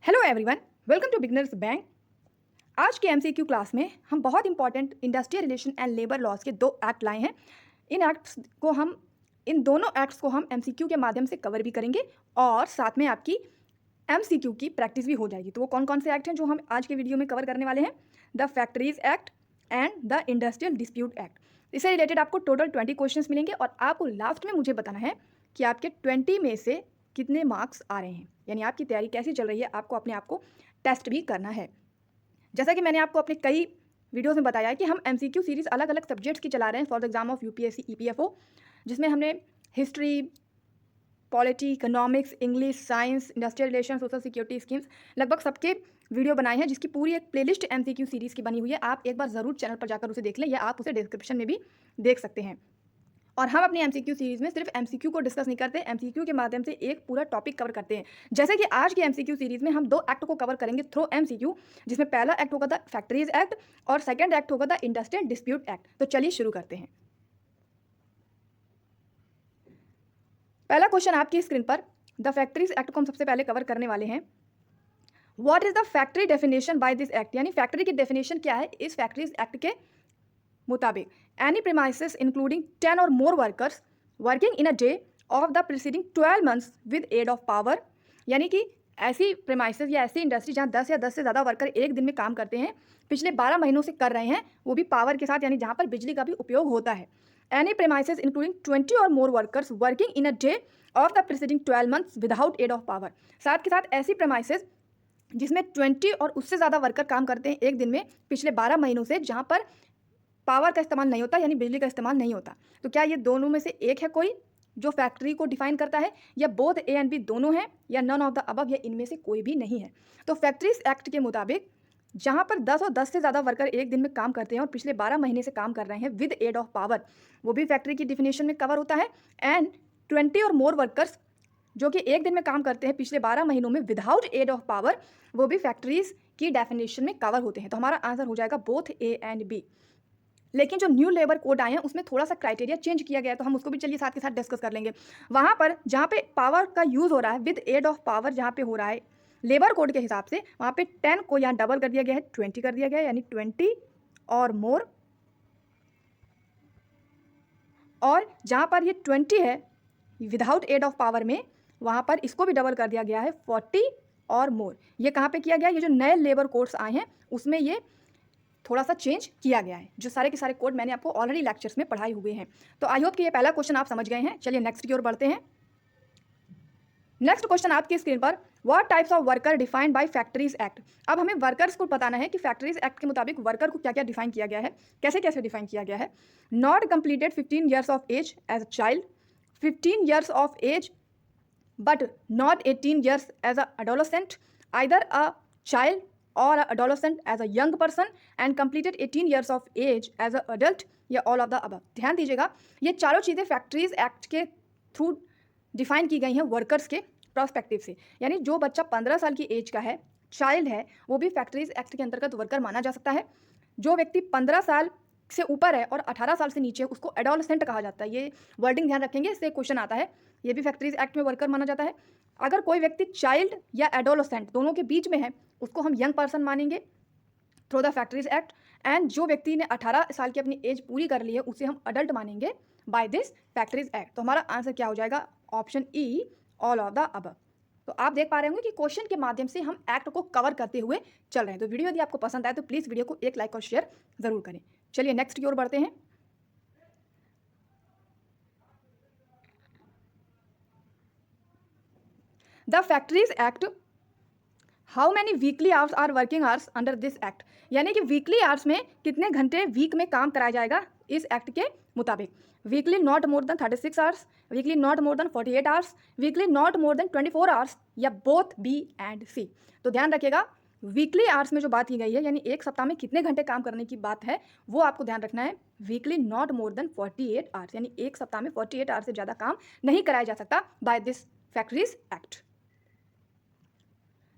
Hello everyone, welcome to beginners bank. आज के MCQ class में हम बहुत important industrial relation and labour laws के दो एक्ट लाए हैं। इन दोनों एक्ट्स को हम एमसीक्यू के माध्यम से कवर भी करेंगे और साथ में आपकी एमसीक्यू की प्रैक्टिस भी हो जाएगी। तो वो कौन कौन से एक्ट हैं जो हम आज के वीडियो में कवर करने वाले हैं? The factories act and the industrial dispute act. इससे रिलेटेड आपको टोटल 20 क्वेश्चन मिलेंगे और आपको लास्ट में मुझे बताना है कि आपके 20 में से कितने मार्क्स आ रहे हैं, यानी आपकी तैयारी कैसी चल रही है। आपको अपने आप को टेस्ट भी करना है। जैसा कि मैंने आपको अपने कई वीडियोस में बताया है कि हम एमसीक्यू सीरीज़ अलग अलग सब्जेक्ट्स की चला रहे हैं for the exam of UPSC EPFO, जिसमें हमने history, polity, economics, English, science, industrial relation, social security schemes, लगभग सबके वीडियो बनाए हैं, जिसकी पूरी एक प्लेलिस्ट एमसीक्यू सीरीज़ की बनी हुई है। आप एक बार ज़रूर चैनल पर जाकर उसे देख लें या आप उसे डिस्क्रिप्शन में भी देख सकते हैं। और हम अपनी एमसीक्यू सीरीज़ में सिर्फ एमसीक्यू को डिस्कस नहीं करते, एमसीक्यू के माध्यम से एक पूरा टॉपिक कवर करते हैं। जैसे कि आज की एमसीक्यू सीरीज़ में हम दो एक्ट को कवर करेंगे थ्रू एमसीक्यू, जिसमें पहला एक्ट होगा द फैक्ट्रीज एक्ट और सेकंड एक्ट होगा द इंडस्ट्रियल डिस्प्यूट एक्ट। तो चलिए शुरू करते हैं। पहला क्वेश्चन आपकी स्क्रीन पर, द फैक्ट्रीज एक्ट को हम सबसे पहले कवर करने वाले हैं। What is the factory definition bye this act, यानी फैक्ट्री की डेफिनेशन क्या है इस फैक्ट्रीज एक्ट के मुताबिक? एनी प्रीमाइसेस इंक्लूडिंग 10 और more workers working in a day of the preceding 12 months with aid of power, यानी कि ऐसी प्रीमाइसेस या ऐसी इंडस्ट्री जहाँ 10 या 10 से ज़्यादा वर्कर एक दिन में काम करते हैं, पिछले 12 महीनों से कर रहे हैं, वो भी पावर के साथ, यानी जहाँ पर बिजली का भी उपयोग होता है। एनी प्रीमाइसेस इंक्लूडिंग 20 और more workers working in a day of the preceding 12 months without aid of power, साथ के साथ ऐसी प्रीमाइसेस जिसमें 20 और उससे ज़्यादा वर्कर काम करते हैं एक दिन में पिछले 12 महीनों से, जहाँ पर पावर का इस्तेमाल नहीं होता, यानी बिजली का इस्तेमाल नहीं होता। तो क्या ये दोनों में से एक है कोई जो फैक्ट्री को डिफाइन करता है, या बोथ ए एंड बी दोनों हैं, या नन ऑफ द अबव, या इनमें से कोई भी नहीं है? तो फैक्ट्रीज एक्ट के मुताबिक जहाँ पर 10 और 10 से ज़्यादा वर्कर एक दिन में काम करते हैं और पिछले 12 महीने से काम कर रहे हैं विद एड ऑफ पावर, वो भी फैक्ट्री की डिफिनेशन में कवर होता है। एंड 20 और मोर वर्कर्स जो कि एक दिन में काम करते हैं पिछले 12 महीनों में विदाउट एड ऑफ पावर, वो भी फैक्ट्रीज की डेफिनेशन में कवर होते हैं। तो हमारा आंसर हो जाएगा बोथ ए एंड बी। लेकिन जो न्यू लेबर कोड आए हैं उसमें थोड़ा सा क्राइटेरिया चेंज किया गया है, तो हम उसको भी चलिए साथ के साथ डिस्कस कर लेंगे। वहाँ पर जहाँ पे पावर का यूज़ हो रहा है विद एड ऑफ पावर, जहाँ पे हो रहा है लेबर कोड के हिसाब से, वहाँ पे 10 को यहाँ डबल कर दिया गया है, 20 कर दिया गया है, यानी 20 और मोर। और जहाँ पर ये 20 है विदाउट एड ऑफ पावर में, वहाँ पर इसको भी डबल कर दिया गया है, 40 और मोर। ये कहाँ पे किया गया है? ये जो नए लेबर कोड्स आए हैं उसमें ये थोड़ा सा चेंज किया गया है। जो सारे के सारे कोड मैंने आपको ऑलरेडी लेक्चर्स में पढ़ाए हुए हैं। तो आई होप कि ये पहला क्वेश्चन आप समझ गए हैं। चलिए नेक्स्ट की ओर बढ़ते हैं। नेक्स्ट क्वेश्चन आपकी स्क्रीन पर, what types of worker defined by factories act. अब हमें वर्कर्स को बताना है कि फैक्ट्रीज एक्ट के मुताबिक वर्कर को क्या क्या डिफाइन किया गया है, कैसे कैसे डिफाइन किया गया है। Not completed 15 years of age as a child, 15 years of age but not 18 years as a adolescent, either a child or a adolescent as a young person and completed 18 years of age as a adult, या all of the above। ध्यान दीजिएगा, ये चारों चीज़ें factories act के through define की गई हैं वर्कर्स के पर्सपेक्टिव से। यानी जो बच्चा 15 साल की एज का है, चाइल्ड है, वो भी फैक्ट्रीज एक्ट के अंतर्गत वर्कर माना जा सकता है। जो व्यक्ति 15 साल से ऊपर है और 18 साल से नीचे, उसको एडोलसेंट कहा जाता है। ये वर्डिंग ध्यान रखेंगे, इससे क्वेश्चन आता है। ये भी फैक्ट्रीज एक्ट में वर्कर माना जाता है। अगर कोई व्यक्ति चाइल्ड या एडोलसेंट दोनों के बीच में है, उसको हम यंग पर्सन मानेंगे through the factories act. And जो व्यक्ति ने 18 साल की अपनी एज पूरी कर ली है, उसे हम अडल्ट मानेंगे बाय दिस फैक्ट्रीज एक्ट। तो हमारा आंसर क्या हो जाएगा? Option E, all of the above. तो आप देख पा रहे होंगे कि क्वेश्चन के माध्यम से हम एक्ट को कवर करते हुए चल रहे हैं। तो वीडियो यदि आपको पसंद आए तो प्लीज़ वीडियो को एक लाइक और शेयर ज़रूर करें। चलिए नेक्स्ट की ओर बढ़ते हैं। The factories act, how many weekly hours are working hours under this act, यानी कि वीकली आवर्स में कितने घंटे वीक में काम कराया जाएगा इस एक्ट के मुताबिक। Weekly not more than 36 hours, weekly not more than 48 hours, weekly not more than 24 hours, या बोथ बी एंड सी। तो ध्यान रखिएगा, वीकली आवर्स में जो बात की गई है, यानी एक सप्ताह में कितने घंटे काम करने की बात है, वो आपको ध्यान रखना है। Weekly not more than 48 hours, यानी एक सप्ताह में 48 आवर्स से ज़्यादा काम नहीं कराया जा सकता by this factories act.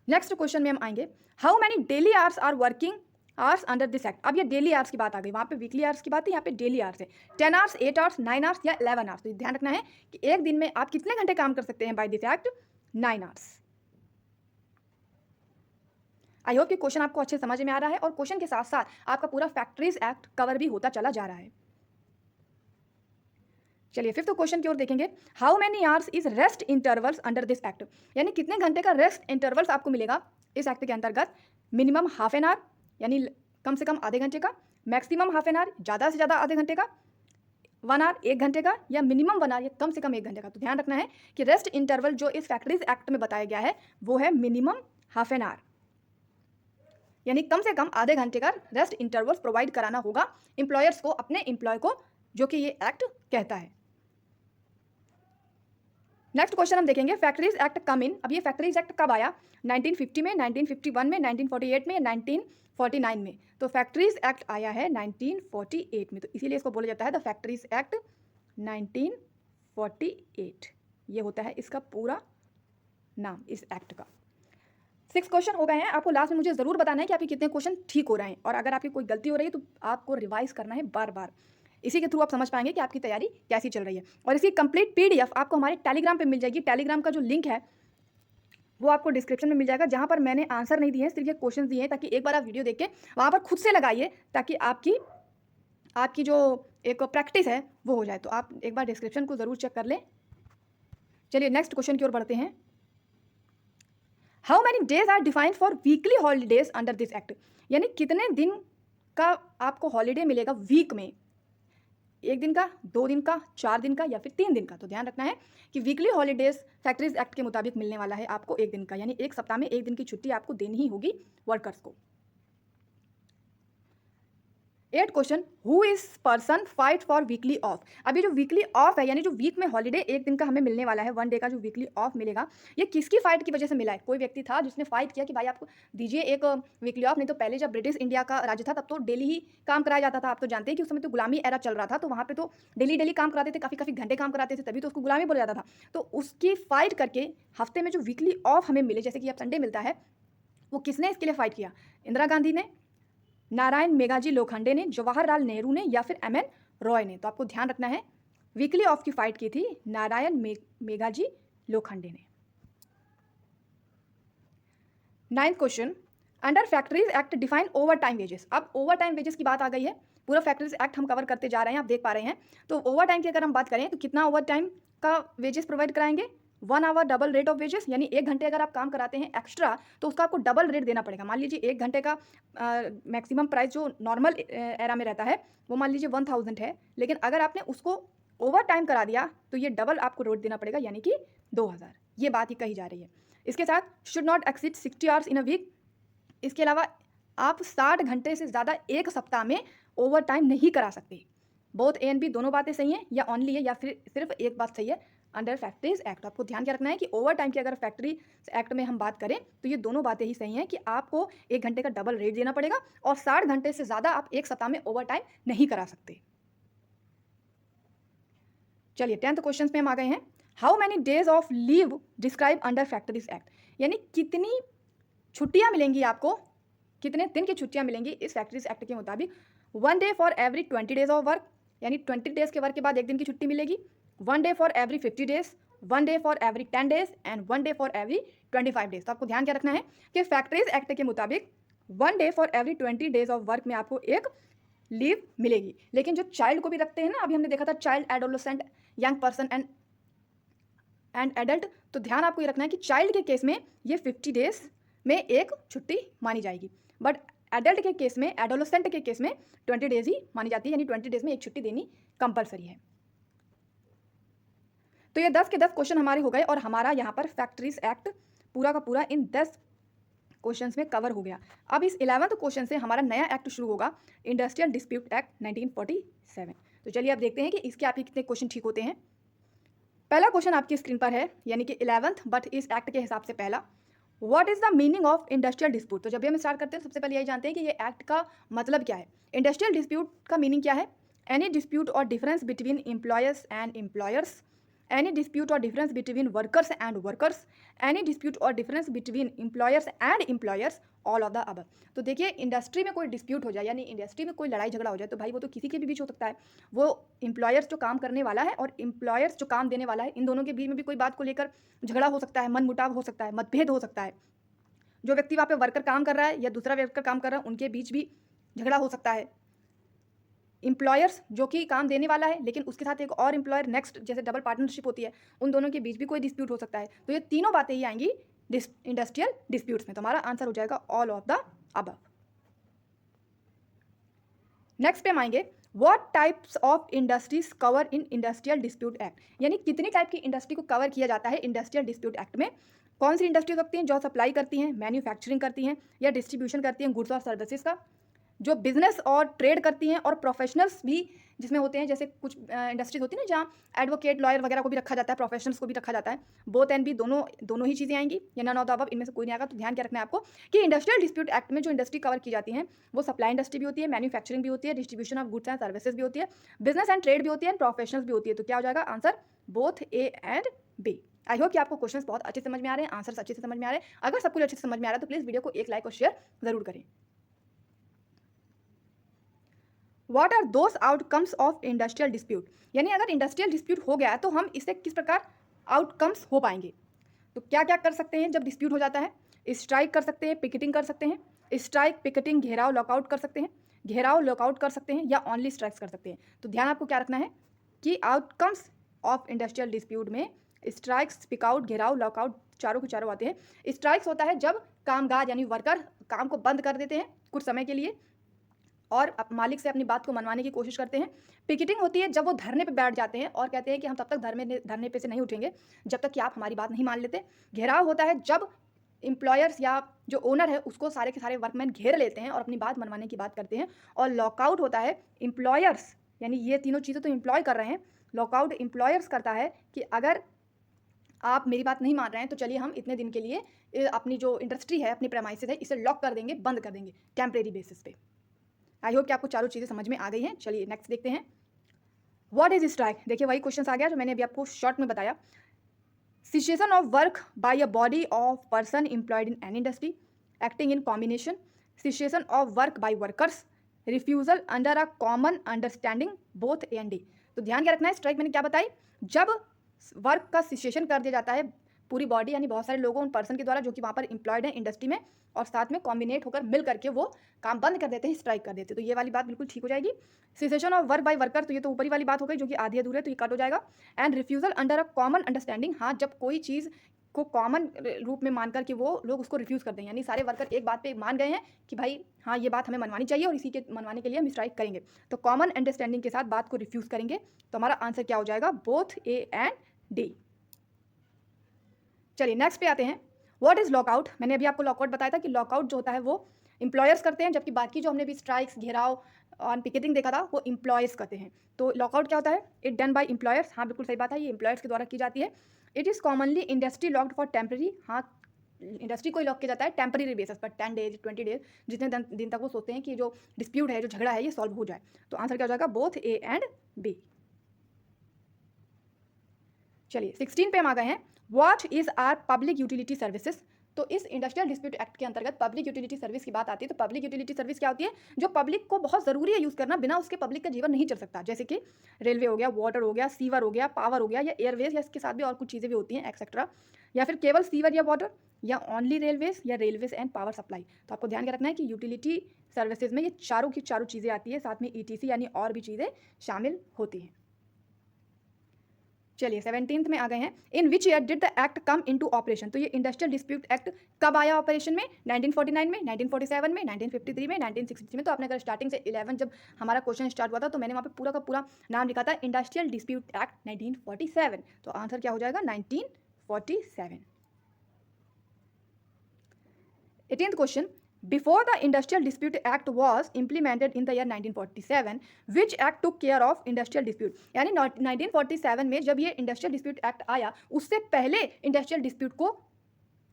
Next question में हम आएंगे, how many daily hours are working hours under this act. अब ये डेली आवर्स की बात आ गई, वहाँ पे वीकली आवर्स की बात है, यहाँ पे डेली आवर्स है। 10 आवर्स, 8 आवर्स, 9 आवर्स या 11 आवर्स। तो ध्यान रखना है कि एक दिन में आप कितने घंटे काम कर सकते हैं by this act? 9 hours. I hope कि क्वेश्चन आपको अच्छे समझ में आ रहा है और क्वेश्चन के साथ साथ आपका पूरा फैक्ट्रीज एक्ट कवर भी होता चला जा रहा है। चलिए फिफ्थ क्वेश्चन की ओर देखेंगे। How many hours is rest intervals under this act, यानी कितने घंटे का रेस्ट इंटरवल्स आपको मिलेगा इस एक्ट के अंतर्गत। मिनिमम हाफ एन आवर यानी कम से कम आधे घंटे का, मैक्सिमम हाफ एन आवर ज़्यादा से ज़्यादा आधे घंटे का, 1 आवर 1 घंटे का, या मिनिमम 1 आवर या कम से कम 1 घंटे का। तो ध्यान रखना है कि रेस्ट इंटरवल जो इस फैक्ट्रीज एक्ट में बताया गया है वो है मिनिमम हाफ एन आवर, यानी कम से कम आधे घंटे का रेस्ट इंटरवल्स प्रोवाइड कराना होगा एम्प्लॉयर्स को, अपने एम्प्लॉय को, जो कि ये एक्ट कहता है। नेक्स्ट क्वेश्चन हम देखेंगे फैक्ट्रीज एक्ट कम इन। अब ये फैक्ट्रीज एक्ट कब आया, 1950 में, 1951 में, 1948 में, 1949 में। तो फैक्ट्रीज एक्ट आया है 1948 में, तो इसीलिए इसको बोला जाता है द फैक्ट्रीज एक्ट 1948। ये होता है इसका पूरा नाम इस एक्ट का। 6 क्वेश्चन हो गए हैं। आपको लास्ट में मुझे ज़रूर बताना है कि आपके कितने क्वेश्चन ठीक हो रहे हैं, और अगर आपकी कोई गलती हो रही है तो आपको रिवाइज करना है बार बार। इसी के थ्रू आप समझ पाएंगे कि आपकी तैयारी कैसी चल रही है। और इसकी कंप्लीट पीडीएफ आपको हमारे टेलीग्राम पे मिल जाएगी। टेलीग्राम का जो लिंक है वो आपको डिस्क्रिप्शन में मिल जाएगा, जहाँ पर मैंने आंसर नहीं दिए हैं, सिर्फ ये क्वेश्चन दिए हैं, ताकि एक बार आप वीडियो देख के वहाँ पर खुद से लगाइए, ताकि आपकी जो एक प्रैक्टिस है वो हो जाए। तो आप एक बार डिस्क्रिप्शन को ज़रूर चेक कर लें। चलिए नेक्स्ट क्वेश्चन की ओर बढ़ते हैं। How many days are defined for weekly holidays under this act, यानी कितने दिन का आपको हॉलीडे मिलेगा वीक में, 1 दिन का, 2 दिन का, 4 दिन का, या फिर 3 दिन का। तो ध्यान रखना है कि वीकली हॉलीडेज फैक्ट्रीज एक्ट के मुताबिक मिलने वाला है आपको 1 दिन का, यानी एक सप्ताह में 1 दिन की छुट्टी आपको देनी ही होगी वर्कर्स को। 8 question, who is person fight for weekly off. अभी जो वीकली ऑफ है, यानी जो वीक में हॉलीडे 1 दिन का हमें मिलने वाला है, 1 डे का जो वीकली ऑफ मिलेगा, ये किसकी फाइट की वजह से मिला है। कोई व्यक्ति था जिसने फाइट किया कि भाई आपको दीजिए एक वीकली ऑफ। नहीं तो पहले जब ब्रिटिश इंडिया का राज्य था तब तो डेली ही काम कराया जाता था। आप तो जानते हैं कि उस समय तो गुलामी एरा चल रहा था, तो वहाँ पे तो डेली काम कराते थे, काफ़ी घंटे काम कराते थे, तभी तो उसको गुलामी बोला जाता था। तो उसकी फाइट करके हफ्ते में जो वीकली ऑफ हमें मिले, जैसे कि अब संडे मिलता है, वो किसने इसके लिए फाइट किया। इंदिरा गांधी ने, नारायण मेघाजी लोखंडे ने, जवाहरलाल नेहरू ने, या फिर एमएन रॉय ने। तो आपको ध्यान रखना है वीकली ऑफ की फाइट की थी नारायण मेघाजी लोखंडे ने। 9th question, under factories act define over time wages. अब ओवर टाइम वेजेस की बात आ गई है, पूरा फैक्ट्रीज एक्ट हम कवर करते जा रहे हैं, आप देख पा रहे हैं। तो ओवर टाइम की अगर हम बात करें तो कितना ओवर टाइम का वेजेस प्रोवाइड कराएंगे, 1 hour double rate of wages, यानी 1 घंटे अगर आप काम कराते हैं एक्स्ट्रा तो उसका आपको डबल रेट देना पड़ेगा। मान लीजिए 1 घंटे का मैक्सिमम प्राइस जो नॉर्मल एरा में रहता है वो मान लीजिए 1000 है, लेकिन अगर आपने उसको ओवर टाइम करा दिया तो ये डबल आपको रेट देना पड़ेगा, यानी कि 2000। ये बात ही कही जा रही है। इसके साथ should not exceed 60 hours in a week. इसके अलावा आप 60 घंटे से ज़्यादा एक सप्ताह में ओवर टाइम नहीं करा सकते। बोथ ए एंड बी दोनों बातें सही हैं, या ऑनली है, या फिर सिर्फ एक बात सही है अंडर फैक्ट्रीज एक्ट। आपको ध्यान क्या रखना है कि ओवर टाइम की अगर फैक्ट्री एक्ट में हम बात करें तो ये दोनों बातें ही सही हैं कि आपको 1 घंटे का डबल रेट देना पड़ेगा, और 60 घंटे से ज़्यादा आप एक सप्ताह में ओवर टाइम नहीं करा सकते। चलिए 10th क्वेश्चन में हम आ गए हैं। How many days of leave describe under factories act, यानी कितनी छुट्टियां मिलेंगी आपको, कितने दिन की छुट्टियां मिलेंगी इस फैक्ट्रीज एक्ट के मुताबिक। 1 day for every 20 days of work, यानी 20 डेज के वर्क के बाद 1 दिन की छुट्टी मिलेगी। 1 day for every 50 days, 1 day for every 10 days, and 1 day for every 25 days. तो आपको ध्यान क्या रखना है कि फैक्ट्रीज एक्ट के मुताबिक 1 day for every 20 days of work में आपको एक लीव मिलेगी। लेकिन जो चाइल्ड को भी रखते हैं ना, अभी हमने देखा था child, adolescent, young person and adult, तो ध्यान आपको ये रखना है कि चाइल्ड के केस में ये 50 डेज में एक छुट्टी मानी जाएगी, बट एडल्ट के केस में, एडोलेसेंट के केस में 20 डेज ही मानी जाती है, यानी 20 डेज में एक छुट्टी देनी कंपलसरी है। तो ये 10 के 10 क्वेश्चन हमारे हो गए, और हमारा यहाँ पर फैक्ट्रीज एक्ट पूरा का पूरा इन 10 क्वेश्चंस में कवर हो गया। अब इस 11th क्वेश्चन से हमारा नया एक्ट शुरू होगा, इंडस्ट्रियल डिस्प्यूट एक्ट 1947। तो चलिए अब देखते हैं कि इसके आपके कितने क्वेश्चन ठीक होते हैं। पहला क्वेश्चन आपकी स्क्रीन पर है, यानी कि 11th बट इस एक्ट के हिसाब से पहला। What is the meaning of industrial dispute. तो जब भी हम स्टार्ट करते हैं सबसे पहले यही जानते हैं कि ये एक्ट का मतलब क्या है। इंडस्ट्रियल डिस्प्यूट का मीनिंग क्या है, एनी डिस्प्यूट और difference between employers and employers, any dispute or difference between workers and workers, any dispute or difference between employers and employers, all of the above। तो देखिए इंडस्ट्री में कोई dispute हो जाए, यानी इंडस्ट्री में कोई लड़ाई झगड़ा हो जाए, तो भाई वो तो किसी के भी बीच हो सकता है। वो एम्प्लॉयर्स जो काम करने वाला है और एम्प्लॉयर्स जो काम देने वाला है, इन दोनों के बीच में भी कोई बात को लेकर झगड़ा हो सकता है, मनमुटाव हो सकता है, मतभेद हो सकता है। जो व्यक्ति वहाँ पे वर्कर काम कर रहा है या दूसरा वर्कर काम कर रहा है उनके बीच भी झगड़ा हो सकता है। एम्प्लॉयर्स जो कि काम देने वाला है लेकिन उसके साथ एक और एम्प्लॉयर नेक्स्ट जैसे डबल पार्टनरशिप होती है, उन दोनों के बीच भी कोई डिस्प्यूट हो सकता है। तो ये तीनों बातें ही आएंगी इंडस्ट्रियल डिस्प्यूट्स में। तो हमारा आंसर हो जाएगा all of the above. Next पे हम आएंगे, what types of industries cover in industrial dispute act, यानी कितनी टाइप की इंडस्ट्री को कवर किया जाता है इंडस्ट्रियल डिस्प्यूट एक्ट में। कौन सी इंडस्ट्री हो सकती हैं, जो सप्लाई करती हैं, मैन्युफैक्चरिंग करती हैं या डिस्ट्रीब्यूशन करती हैं गुड्स और सर्विसेज का, जो बिजनेस और ट्रेड करती हैं और प्रोफेशनल्स भी जिसमें होते हैं, जैसे कुछ इंडस्ट्रीज होती है ना जहाँ एडवोकेट लॉयर वगैरह को भी रखा जाता है, प्रोफेशनल्स को भी रखा जाता है। बोथ एंड बी दोनों ही चीज़ें आएंगी या नन ऑफ द अबव, इनमें से कोई नहीं आएगा। तो ध्यान क्या रखना है आपको कि इंडस्ट्रियल डिस्प्यूट एक्ट में जो इंडस्ट्री कवर की जाती है वो सप्लाई इंडस्ट्री भी होती है, मैन्युफैक्चरिंग भी होती है, distribution of goods and services भी होती है, बिजनेस एंड ट्रेड भी होती है, प्रोफेशनल्स भी होती है। तो क्या हो जाएगा answer, both A and B. I hope कि आपको क्वेश्चंस बहुत अच्छे से समझ में आ रहे हैं, आंसर्स अच्छे से समझ में आ रहे हैं। अगर सब कुछ अच्छे से समझ में आ रहा है तो प्लीज़ वीडियो को एक लाइक और शेयर जरूर करें। What are those outcomes of industrial dispute, यानी अगर इंडस्ट्रियल डिस्प्यूट हो गया है तो हम इससे किस प्रकार आउटकम्स हो पाएंगे। तो क्या क्या कर सकते हैं जब डिस्प्यूट हो जाता है, स्ट्राइक कर सकते हैं, पिकेटिंग कर सकते हैं, स्ट्राइक पिकेटिंग घेराव लॉकआउट कर सकते हैं, घेराव लॉकआउट कर सकते हैं या ओनली स्ट्राइक्स कर सकते हैं। तो ध्यान आपको क्या रखना है कि आउटकम्स ऑफ इंडस्ट्रियल डिस्प्यूट में स्ट्राइक्स, पिकआउट, घेराव, लॉकआउट चारों के चारों आते हैं। स्ट्राइक्स होता है जब कामगार यानी वर्कर काम को बंद कर देते हैं कुछ समय के लिए और मालिक से अपनी बात को मनवाने की कोशिश करते हैं। पिकेटिंग होती है जब वो धरने पे बैठ जाते हैं और कहते हैं कि हम तब तक धरने पे से नहीं उठेंगे जब तक कि आप हमारी बात नहीं मान लेते। घेराव होता है जब एम्प्लॉयर्स या जो ओनर है उसको सारे के सारे वर्कमैन घेर लेते हैं और अपनी बात मनवाने की बात करते हैं। और लॉकआउट होता है एम्प्लॉयर्स, यानी ये तीनों चीज़ें तो एम्प्लॉय कर रहे हैं, लॉकआउट एम्प्लॉयर्स करता है कि अगर आप मेरी बात नहीं मान रहे हैं तो चलिए हम इतने दिन के लिए अपनी जो इंडस्ट्री है, अपनी प्रेमाइसेस है, इसे लॉक कर देंगे, बंद कर देंगे टेम्परेरी बेसिस पे। आई होप कि आपको चारों चीज़ें समझ में आ गई हैं। चलिए नेक्स्ट देखते हैं, व्हाट इज स्ट्राइक। देखिए वही क्वेश्चन आ गया जो मैंने अभी आपको शॉर्ट में बताया। Situation of work by a body of person employed in an industry acting in combination, situation of work by workers, refusal under a common understanding, both A and D. तो ध्यान क्या रखना है, स्ट्राइक मैंने क्या बताई, जब वर्क का सिचुएशन कर दिया जाता है पूरी बॉडी यानी बहुत सारे लोगों उन पर्सन के द्वारा जो कि वहाँ पर एम्प्लॉयड है इंडस्ट्री में और साथ में कॉम्बिनेट होकर मिल करके वो काम बंद कर देते हैं, स्ट्राइक कर देते हैं। तो ये वाली बात बिल्कुल ठीक हो जाएगी। Cessation of work by worker, तो ये तो ऊपरी वाली बात हो गई जो कि आधी अधूरी है, तो ये कट हो जाएगा। And refusal under a common understanding, हाँ जब कोई चीज़ को कॉमन रूप में मान करके वो लोग उसको रिफ्यूज़ करते हैं, यानी सारे वर्कर एक बात पे मान गए हैं कि भाई हाँ ये बात हमें मनवानी चाहिए और इसी के मनवाने के लिए हम स्ट्राइक करेंगे, तो कॉमन अंडरस्टैंडिंग के साथ बात को रिफ्यूज़ करेंगे। तो हमारा आंसर क्या हो जाएगा, बोथ ए एंड डी। चलिए नेक्स्ट पे आते हैं, व्हाट इज़ लॉकआउट। मैंने अभी आपको लॉकआउट बताया था कि लॉकआउट जो होता है वो एम्प्लॉयर्स करते हैं, जबकि बाकी जो हमने भी स्ट्राइक्स, घेराव और पिकेटिंग देखा था वो एम्प्लॉयर्स करते हैं। तो लॉकआउट क्या होता है, इट डन बाय एम्प्लॉयर्स, हाँ बिल्कुल सही बात है, ये एम्प्लॉयर्स के द्वारा की जाती है। It is commonly industry locked for temporary, हाँ इंडस्ट्री को लॉक किया जाता है टेम्परेरी बेसिस पर, 10 डेज 20 डेज, जितने दिन तक वो सोचते हैं कि जो डिस्प्यूट है, जो झगड़ा है, ये सॉल्व हो जाए। तो आंसर क्या हो जाएगा, बोथ ए एंड बी। चलिए 16 पे हम आ गए हैं, what is are public utility services. तो इस इंडस्ट्रियल डिस्प्यूट एक्ट के अंतर्गत पब्लिक यूटिलिटी सर्विस की बात आती है। तो पब्लिक यूटिलिटी सर्विस क्या होती है, जो पब्लिक को बहुत ज़रूरी है यूज़ करना, बिना उसके पब्लिक का जीवन नहीं चल सकता। जैसे कि रेलवे हो गया, वाटर हो गया, सीवर हो गया, पावर हो गया, या एयरवेज, या इसके साथ भी और कुछ चीज़ें भी होती हैं एक्सेट्रा, या फिर केवल सीवर या वाटर, या ओनली रेलवेज, या रेलवेज एंड पावर सप्लाई। तो आपको ध्यान क्या रखना है कि यूटिलिटी सर्विसेज में ये चारों की चारों चीज़ें आती है, साथ में ETC यानी और भी चीज़ें शामिल होती हैं। चलिए 17th में आ गए हैं, in which year did the act come into operation. तो ये इंडस्ट्रियल डिस्प्यूट एक्ट कब आया ऑपरेशन में, 1949 में, 1947 में, 1953 में, 1963 में। तो आपने अगर स्टार्टिंग से 11 जब हमारा क्वेश्चन स्टार्ट हुआ था तो मैंने वहाँ पे पूरा का पूरा नाम लिखा था, इंडस्ट्रियल डिस्प्यूट एक्ट 1947। तो आंसर क्या हो जाएगा, 1947। 18th question, before the industrial dispute act was implemented in the year 1947, which act took care of industrial dispute. यानी 1947 में जब ये इंडस्ट्रियल डिस्प्यूट एक्ट आया, उससे पहले इंडस्ट्रियल डिस्प्यूट को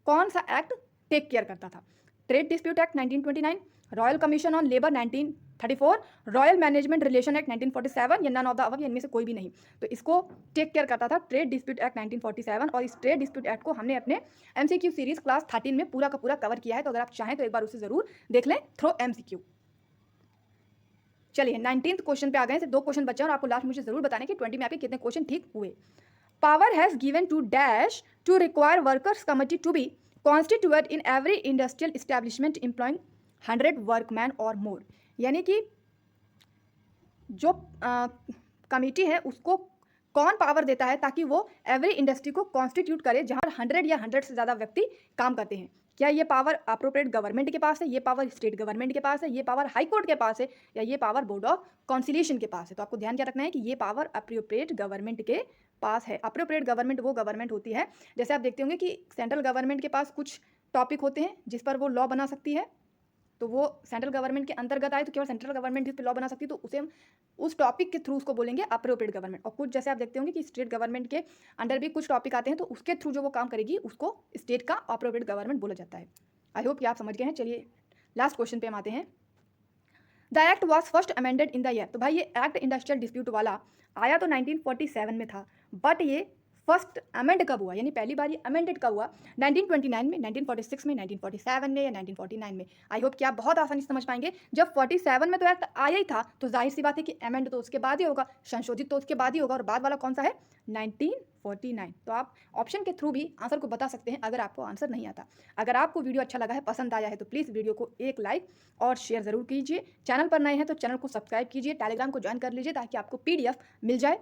कौन सा एक्ट टेक केयर करता था। Trade dispute act 1929, royal commission on labour 1934, royal management relation act 1947, या नन ऑफ द अबव, इनमें से कोई भी नहीं। तो इसको टेक केयर करता था ट्रेड डिस्प्यूट एक्ट 1947। और इस ट्रेड डिस्प्यूट एक्ट को हमने अपने MCQ सीरीज क्लास 13 में पूरा का पूरा कवर किया है। तो अगर आप चाहें तो एक बार उसे ज़रूर देख लें थ्रो MCQ। चलिए 19th क्वेश्चन पे आ गए, 2 क्वेश्चन बचे और आपको लास्ट मुझे जरूर बताने कि 20 में आपके कितने क्वेश्चन ठीक हुए। Power has given to dash to require workers committee to be constitute in every industrial establishment employing 100 workman और मोर। यानी कि जो कमिटी है उसको कौन पावर देता है ताकि वो एवरी इंडस्ट्री को कॉन्स्टिट्यूट करे जहाँ 100 या 100 से ज़्यादा व्यक्ति काम करते हैं। क्या ये पावर अप्रोप्रिएट गवर्नमेंट के पास है, ये पावर स्टेट गवर्नमेंट के पास है, ये पावर हाई कोर्ट के पास है, या ये पावर बोर्ड ऑफ कॉन्सिलिएशन के पास है? तो आपको ध्यान क्या रखना है कि ये पावर अप्रोप्रिएट गवर्नमेंट के पास है। अप्रोप्रिएट गवर्नमेंट वो गवर्नमेंट होती है, जैसे आप देखते होंगे कि सेंट्रल गवर्नमेंट के पास कुछ टॉपिक होते हैं जिस पर वो लॉ बना सकती है, तो वो सेंट्रल गवर्नमेंट के अंतर्गत आए तो केवल सेंट्रल गवर्नमेंट जिस पे लॉ बना सकती है, तो उसे हम उस टॉपिक के थ्रू उसको बोलेंगे अप्रोप्रिएट गवर्नमेंट। और कुछ जैसे आप देखते होंगे कि स्टेट गवर्नमेंट के अंडर भी कुछ टॉपिक आते हैं, तो उसके थ्रू जो वो काम करेगी उसको स्टेट का अप्रोप्रिएट गवर्नमेंट बोला जाता है। आई होप कि आप समझ गए हैं। चलिए लास्ट क्वेश्चन पे हम आते हैं। The act was first amended in the year. तो भाई ये एक्ट इंडस्ट्रियल डिस्प्यूट वाला आया तो 1947 में था, बट ये फर्स्ट अमेंड कब हुआ, यानी पहली बार ये अमेंडेड कब हुआ? 1929 में, 1946 में, 1947 में या 1949 में? आई होप कि आप बहुत आसानी से समझ पाएंगे। जब 47 में तो एक्ट आया ही था, तो जाहिर सी बात है कि अमेंड तो उसके बाद ही होगा, संशोधित तो उसके बाद ही होगा, और बाद वाला कौन सा है? 1949। तो आप ऑप्शन के थ्रू भी आंसर को बता सकते हैं अगर आपको आंसर नहीं आता। अगर आपको वीडियो अच्छा लगा है, पसंद आया है, तो प्लीज़ वीडियो को एक लाइक और शेयर ज़रूर कीजिए। चैनल पर नए हैं तो चैनल को सब्सक्राइब कीजिए, टेलीग्राम को ज्वाइन कर लीजिए ताकि आपको PDF मिल जाए।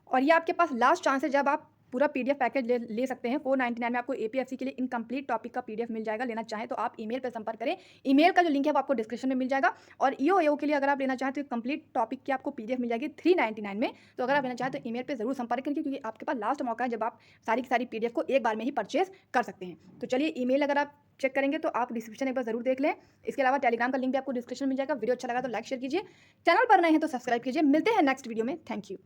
और ये आपके पास लास्ट चांस है जब आप पूरा PDF पैकेज ले सकते हैं। 499 में आपको APSC के लिए इनकम्प्लीट टॉपिक का PDF मिल जाएगा। लेना चाहें तो आप ईमेल पर संपर्क करें, ईमेल का जो लिंक है वो आपको डिस्क्रिप्शन में मिल जाएगा। और EO के लिए अगर आप लेना चाहें तो कंप्लीट टॉपिक की आपको PDF मिल जाएगी 399 में। तो अगर आप लेना चाहें तो ईमेल पर जरूर संपर्क करें, क्योंकि आपके पास लास्ट मौका है जब आप सारी की सारी PDF को एक बार में ही परचेज कर सकते हैं। तो चलिए ईमेल अगर आप चेक करेंगे तो आप डिस्क्रिप्शन एक बार जरूर देख लें। इसके अलावा टेलीग्राम का लिंक भी आपको डिस्क्रिप्शन में मिल जाएगा। वीडियो अच्छा लगा तो लाइक शेयर कीजिए, चैनल पर नए हैं तो सब्सक्राइब कीजिए। मिलते हैं नेक्स्ट वीडियो में। Thank you.